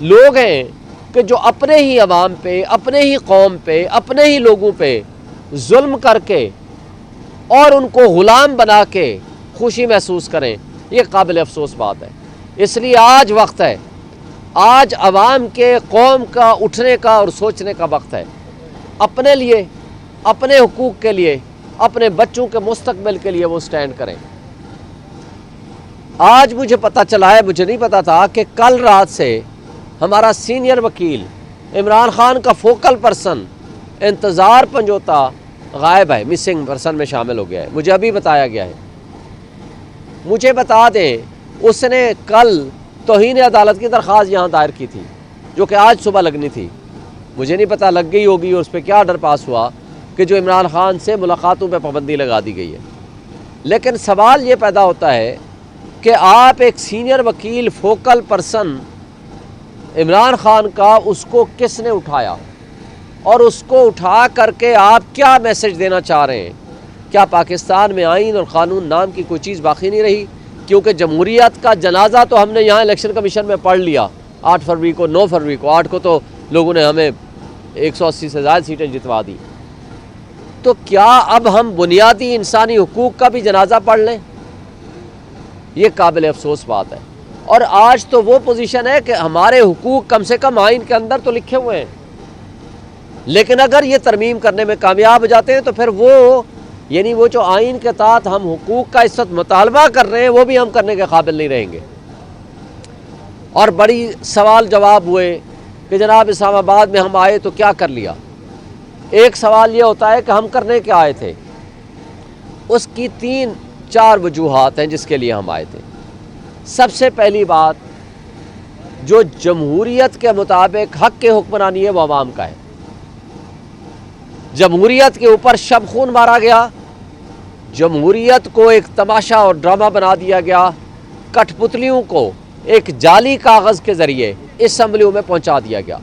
लोग हैं कि जो अपने ही अवाम पे, अपने ही कौम पे, अपने ही लोगों पे जुल्म करके और उनको ग़ुलाम बना के खुशी महसूस करें, ये काबिल अफसोस बात है। इसलिए आज वक्त है, आज अवाम के, कौम का उठने का और सोचने का वक्त है। अपने लिए, अपने हुकूक के लिए, अपने बच्चों के मुस्तकबिल के लिए वो स्टैंड करें। आज मुझे पता चला है, मुझे नहीं पता था, कि कल रात से हमारा सीनियर वकील इमरान खान का फोकल पर्सन इंतज़ार पंजोता गायब है, मिसिंग पर्सन में शामिल हो गया है। मुझे अभी बताया गया है। मुझे बता दें, उसने कल तौहीन अदालत की दरख्वास्त यहाँ दायर की थी, जो कि आज सुबह लगनी थी। मुझे नहीं पता लग गई होगी और उस पर क्या ऑर्डर पास हुआ कि जो इमरान खान से मुलाकातों पर पाबंदी लगा दी गई है। लेकिन सवाल ये पैदा होता है कि आप एक सीनियर वकील, फोकल पर्सन इमरान खान का, उसको किसने उठाया और उसको उठा करके आप क्या मैसेज देना चाह रहे हैं? क्या पाकिस्तान में आइन और क़ानून नाम की कोई चीज़ बाकी नहीं रही? क्योंकि जमहूरियत का जनाजा तो हमने यहाँ इलेक्शन कमीशन में पढ़ लिया 8 फरवरी को, 9 फरवरी को, 8 को तो लोगों ने हमें 180 से ज़्यादा सीटें जितवा दी। तो क्या अब हम बुनियादी इंसानी हुकूक का भी जनाजा पढ़ लें? ये काबिल अफसोस बात है। और आज तो वो पोजीशन है कि हमारे हुकूक कम से कम आइन के अंदर तो लिखे हुए हैं, लेकिन अगर ये तरमीम करने में कामयाब हो जाते हैं तो फिर वो, यानी वो जो आइन के तहत हम हुकूक का इस वक्त मुतालबा कर रहे हैं, वो भी हम करने के काबिल नहीं रहेंगे। और बड़ी सवाल जवाब हुए कि जनाब इस्लामाबाद में हम आए तो क्या कर लिया। एक सवाल ये होता है कि हम करने क्या आए थे। उसकी 3-4 वजूहात हैं जिसके लिए हम आए थे। सबसे पहली बात, जो जमहूरियत के मुताबिक हक़ के हुक्मरानी है वो अवाम का है। जमहूरियत के ऊपर शब खून मारा गया, जमहूरियत को एक तमाशा और ड्रामा बना दिया गया, कठपुतलियों को एक जाली कागज़ के ज़रिए असम्बलियों में पहुंचा दिया गया।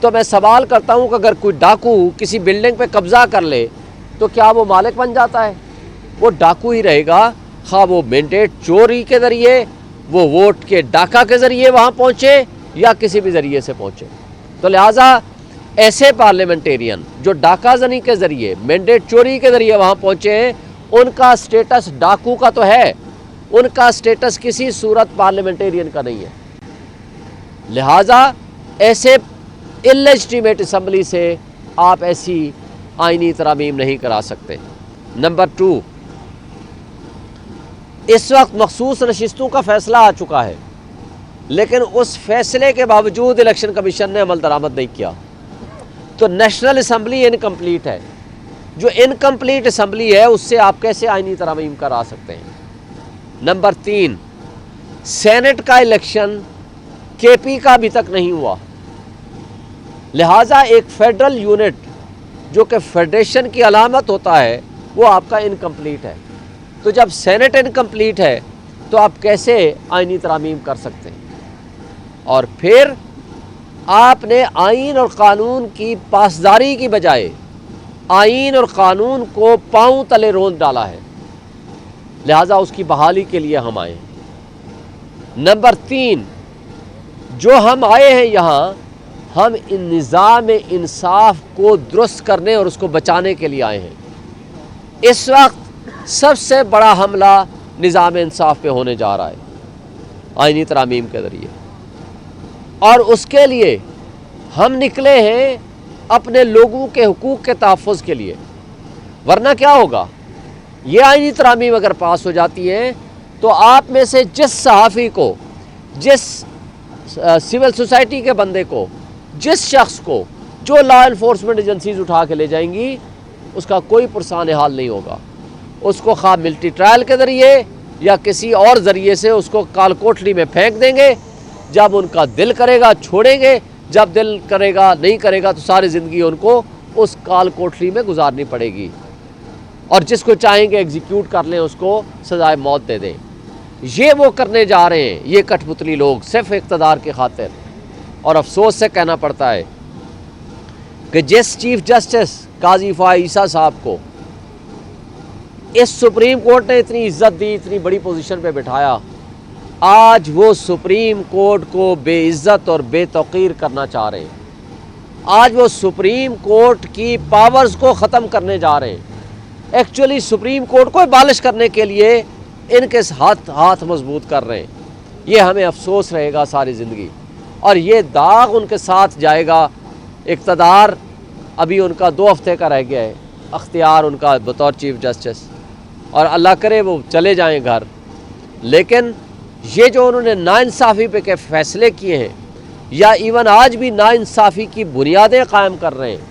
तो मैं सवाल करता हूं कि अगर कोई डाकू किसी बिल्डिंग पे कब्ज़ा कर ले तो क्या वो मालिक बन जाता है? वो डाकू ही रहेगा, खा वो मैंडेट चोरी के ज़रिए, वो वोट के डाका के ज़रिए वहाँ पहुँचे या किसी भी ज़रिए से पहुँचे। तो लिहाजा ऐसे पार्लियामेंटेरियन जो डाका जनी के ज़रिए, मैंडेट चोरी के ज़रिए वहाँ पहुँचे हैं, उनका स्टेटस डाकू का तो है, उनका स्टेटस किसी सूरत पार्लियामेंटेरियन का नहीं है। लिहाजा ऐसे इलेजिटिमेट असम्बली से आप ऐसी आइनी तरमीम नहीं करा सकते। नंबर 2, इस वक्त मखसूस नशिस्तों का फ़ैसला आ चुका है, लेकिन उस फैसले के बावजूद इलेक्शन कमीशन ने अमल दरामद नहीं किया। तो नेशनल असम्बली इनकम्प्लीट है। जो इनकम्प्लीट असम्बली है उससे आप कैसे आइनी तरमीम करा सकते हैं? नंबर 3, सेनेट का इलेक्शन केपी का अभी तक नहीं हुआ। लिहाजा एक फेडरल यूनिट जो कि फेडरेशन की अलामत होता है वो आपका इनकम्प्लीट है। तो जब सेनेट इनकम्प्लीट है तो आप कैसे आइनी तरमीम कर सकते हैं? और फिर आपने आइन और क़ानून की पासदारी की बजाय आइन और क़ानून को पांव तले रोंद डाला है। लिहाजा उसकी बहाली के लिए हम आए। नंबर 3, जो हम आए हैं यहाँ, हम इन निज़ाम इंसाफ को दुरुस्त करने और उसको बचाने के लिए आए हैं। इस वक्त सबसे बड़ा हमला निज़ाम इंसाफ पे होने जा रहा है आइनी तरमीम के ज़रिए, और उसके लिए हम निकले हैं अपने लोगों के हुकूक के तहफ़्फ़ुज़ के लिए। वरना क्या होगा, ये आइनी तरमीम अगर पास हो जाती है तो आप में से जिस सहाफ़ी को, जिस सिविल सोसाइटी के बंदे को, जिस शख्स को जो लॉ इन्फोर्समेंट एजेंसीज उठा के ले जाएंगी, उसका कोई पुरसान हाल नहीं होगा। उसको खा मिलिट्री ट्रायल के ज़रिए या किसी और ज़रिए से उसको काल कोठरी में फेंक देंगे। जब उनका दिल करेगा छोड़ेंगे, जब दिल करेगा नहीं करेगा तो सारी ज़िंदगी उनको उस काल कोठरी में गुजारनी पड़ेगी। और जिसको चाहेंगे एग्जीक्यूट कर लें, उसको सजाए मौत दे दें। ये वो करने जा रहे हैं ये कठपुतली लोग, सिर्फ इक़्तिदार की खातिर। और अफसोस से कहना पड़ता है कि जिस चीफ जस्टिस काजी फ़ाइज़ साहब को इस सुप्रीम कोर्ट ने इतनी इज्जत दी, इतनी बड़ी पोजीशन पे बिठाया, आज वो सुप्रीम कोर्ट को बेइज्जत और बेतौकीर करना चाह रहे हैं। आज वो सुप्रीम कोर्ट की पावर्स को ख़त्म करने जा रहे हैं। एक्चुअली सुप्रीम कोर्ट को एबॉलिश करने के लिए इनके हाथ मजबूत कर रहे हैं। ये हमें अफसोस रहेगा सारी ज़िंदगी, और ये दाग उनके साथ जाएगा। इक़्तिदार अभी उनका 2 हफ्ते का रह गया है, अख्तियार उनका बतौर चीफ जस्टिस, और अल्लाह करे वो चले जाएं घर। लेकिन ये जो उन्होंने नाइंसाफ़ी पे के फ़ैसले किए हैं, या इवन आज भी नाइंसाफ़ी की बुनियादें कायम कर रहे हैं,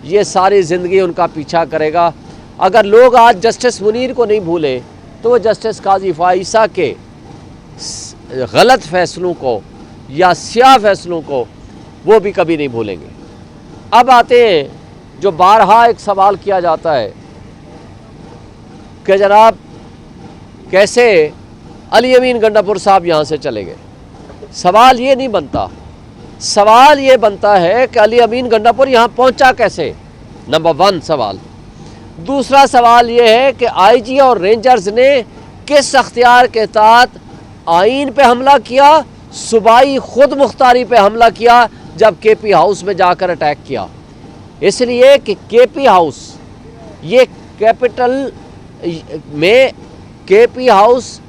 ये सारी ज़िंदगी उनका पीछा करेगा। अगर लोग आज जस्टिस मुनीर को नहीं भूले तो वो जस्टिस काजी फ़ाइसा के गलत फ़ैसलों को या स्याह फ़ैसलों को वो भी कभी नहीं भूलेंगे। अब आते हैं जो बारहा एक सवाल किया जाता है कि जनाब कैसे अली अमीन गंडापुर साहब यहाँ से चले गए। सवाल ये नहीं बनता, सवाल ये बनता है कि अली अमीन गंडापुर यहाँ पहुँचा कैसे, नंबर 1 सवाल। दूसरा सवाल ये है कि आईजी और रेंजर्स ने किस अख्तियार के तहत आइन पे हमला किया, सूबाई खुद मुख्तारी पे हमला किया जब केपी हाउस में जाकर अटैक किया। इसलिए कि केपी हाउस ये कैपिटल में, केपी हाउस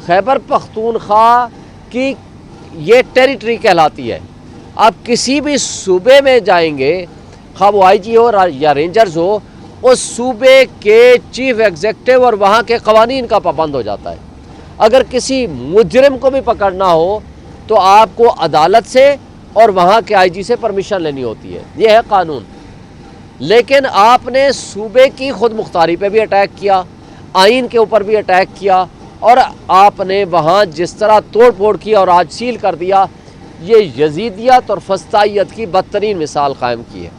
खैबर पख्तूनख्वा की ये टेरिटरी कहलाती है। आप किसी भी सूबे में जाएंगे, खा वो आईजी हो या रेंजर्स हो, उस सूबे के चीफ एग्जेक्टिव और वहाँ के कवानीन का पाबंद हो जाता है। अगर किसी मुजरिम को भी पकड़ना हो तो आपको अदालत से और वहाँ के आईजी से परमिशन लेनी होती है, ये है कानून। लेकिन आपने सूबे की खुद मुख्तारी पे भी अटैक किया, आइन के ऊपर भी अटैक किया, और आपने वहाँ जिस तरह तोड़ फोड़ की और आज सील कर दिया, ये यजीदियत और फस्तायत की बदतरीन मिसाल कायम की है।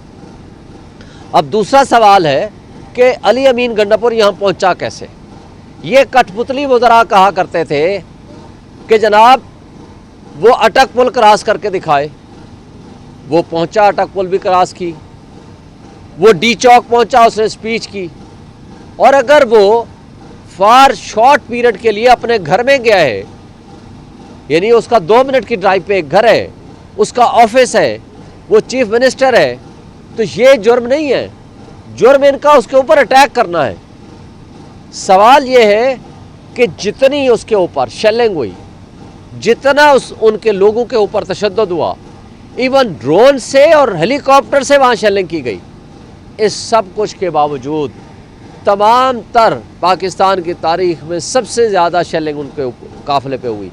अब दूसरा सवाल है कि अली अमीन गंडापुर यहाँ पहुँचा कैसे। ये कठपुतली वज़रा कहा करते थे कि जनाब वो अटक पुल क्रॉस करके दिखाए। वो पहुँचा, अटक पुल भी क्रॉस की, वो डी चौक पहुँचा, उसने स्पीच की। और अगर वो फॉर शॉर्ट पीरियड के लिए अपने घर में गया है, यानी उसका 2 मिनट की ड्राइव पे एक घर है, उसका ऑफिस है, वो चीफ मिनिस्टर है, तो ये जुर्म नहीं है। जुर्म इनका उसके ऊपर अटैक करना है। सवाल ये है कि जितनी उसके ऊपर शेलिंग हुई, जितना उनके लोगों के ऊपर तशद्दुद हुआ, इवन ड्रोन से और हेलीकॉप्टर से वहाँ शेलिंग की गई, इस सब कुछ के बावजूद तमाम तर पाकिस्तान की तारीख में सबसे ज़्यादा शेलिंग उनके काफ़िले पे हुई।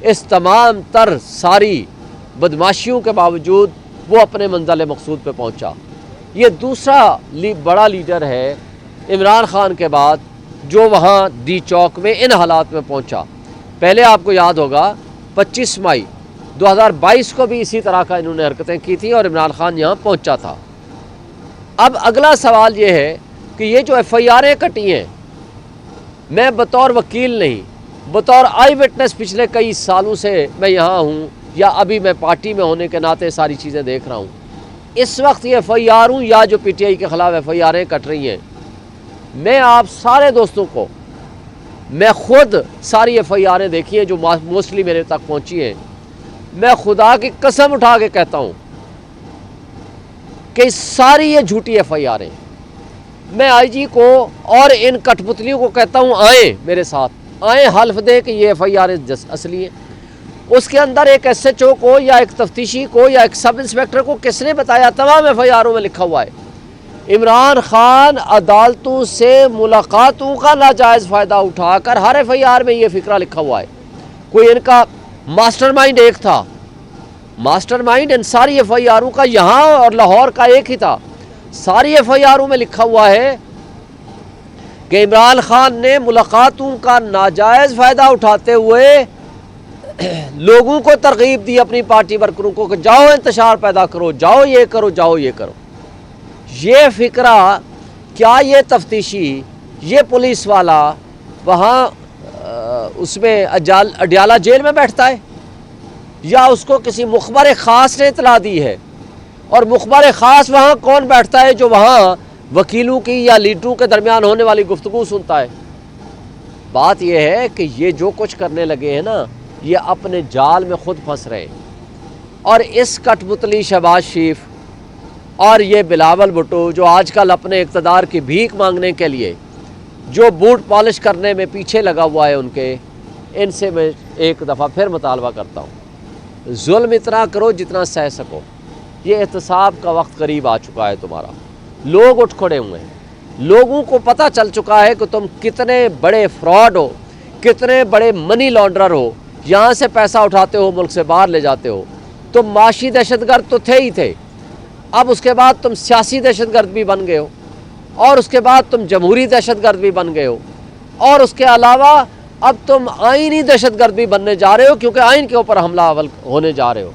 इस तमाम तर सारी बदमाशियों के बावजूद वो अपने मंज़िल मकसूद पे पहुंचा। ये दूसरा बड़ा लीडर है इमरान खान के बाद जो वहाँ डी चौक में इन हालात में पहुंचा। पहले आपको याद होगा 25 मई 2022 को भी इसी तरह का इन्होंने हरकतें की थी और इमरान खान यहाँ पहुंचा था। अब अगला सवाल ये है कि ये जो FIR'ें कटी हैं, मैं बतौर वकील नहीं, बतौर आई विटनेस पिछले कई सालों से मैं यहाँ हूँ, या अभी मैं पार्टी में होने के नाते सारी चीज़ें देख रहा हूँ। इस वक्त ये FIR हूँ या जो PTI के ख़िलाफ़ FIR'ें कट रही हैं, मैं आप सारे दोस्तों को, मैं ख़ुद सारी FIR'ें देखी हैं जो मोस्टली मेरे तक पहुँची हैं। मैं खुदा की कसम उठा के कहता हूँ कि सारी ये झूठी FIR'ें। मैं IG को और इन कठपुतलियों को कहता हूँ, आए मेरे साथ, आए हल्फ दे कि ये FIR'ें असली हैं। उसके अंदर एक SHO को या एक तफ्तीशी को या एक सब इंस्पेक्टर को किसने बताया? तमाम FIR'ों में लिखा हुआ है। इमरान खान अदालतों से मुलाकातों का नाजायज़ फ़ायदा उठाकर हर FIR में ये फ़िक्रा लिखा हुआ है। कोई इनका मास्टरमाइंड एक था, मास्टरमाइंड इन सारी FIR'ों का यहाँ और लाहौर का एक ही था। सारी FIR'ों में लिखा हुआ है कि इमरान खान ने मुलाकातों का नाजायज़ फ़ायदा उठाते हुए लोगों को तरगीब दी, अपनी पार्टी वर्करों को, कि जाओ इंतशार पैदा करो, जाओ ये करो, जाओ ये करो। ये फ़िक्रा क्या ये तफ्तीशी, ये पुलिस वाला वहाँ उसमें अडियाला जेल में बैठता है, या उसको किसी मुखबर ख़ास ने इतला दी है? और मुखबर ख़ास वहाँ कौन बैठता है? जो वहाँ वकीलों की या लीडरों के दरमियान होने वाली गुफ्तगू सुनता है। बात यह है कि ये जो कुछ करने लगे हैं ना, ये अपने जाल में खुद फंस रहे हैं। और इस कठपुतली शहबाज शरीफ और ये बिलावल भुट्टो जो आजकल अपने इक़्तिदार की भीख मांगने के लिए जो बूट पॉलिश करने में पीछे लगा हुआ है, उनके इनसे मैं एक दफ़ा फिर मुतालबा करता हूँ, जुल्म इतना करो जितना सह सको। ये एहतसाब का वक्त करीब आ चुका है तुम्हारा। लोग उठ खड़े हुए हैं, लोगों को पता चल चुका है कि तुम कितने बड़े फ्रॉड हो, कितने बड़े मनी लॉन्ड्रर हो, यहाँ से पैसा उठाते हो, मुल्क से बाहर ले जाते हो। तुम माशी दहशतगर्द तो थे ही थे, अब उसके बाद तुम सियासी दहशतगर्द भी बन गए हो, और उसके बाद तुम जमहूरी दहशतगर्द भी बन गए हो, और उसके अलावा अब तुम आइनी दहशतगर्द भी बनने जा रहे हो, क्योंकि आइन के ऊपर हमला अवल होने जा रहे हो।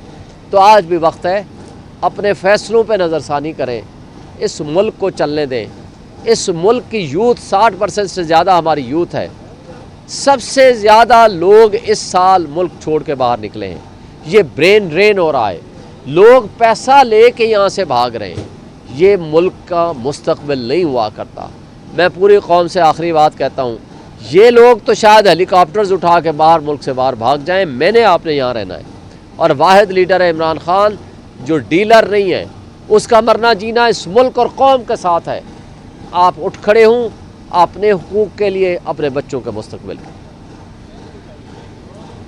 तो आज भी वक्त है, अपने फ़ैसलों पे नज़रसानी करें, इस मुल्क को चलने दें। इस मुल्क की यूथ 60% से ज़्यादा हमारी यूथ है। सबसे ज़्यादा लोग इस साल मुल्क छोड़ के बाहर निकले हैं। ये ब्रेन ड्रेन हो रहा है, लोग पैसा ले के यहाँ से भाग रहे हैं। ये मुल्क का मुस्तकबिल नहीं हुआ करता। मैं पूरी कौम से आखिरी बात कहता हूँ, ये लोग तो शायद हेलीकॉप्टर्स उठा के बाहर मुल्क से बाहर भाग जाएं, मैंने आपने यहाँ रहना है। और वाहिद लीडर है इमरान खान, जो डीलर नहीं है, उसका मरना जीना इस मुल्क और कौम के साथ है। आप उठ खड़े हों अपने हुकूक के लिए, अपने बच्चों के मुस्तकबिल के।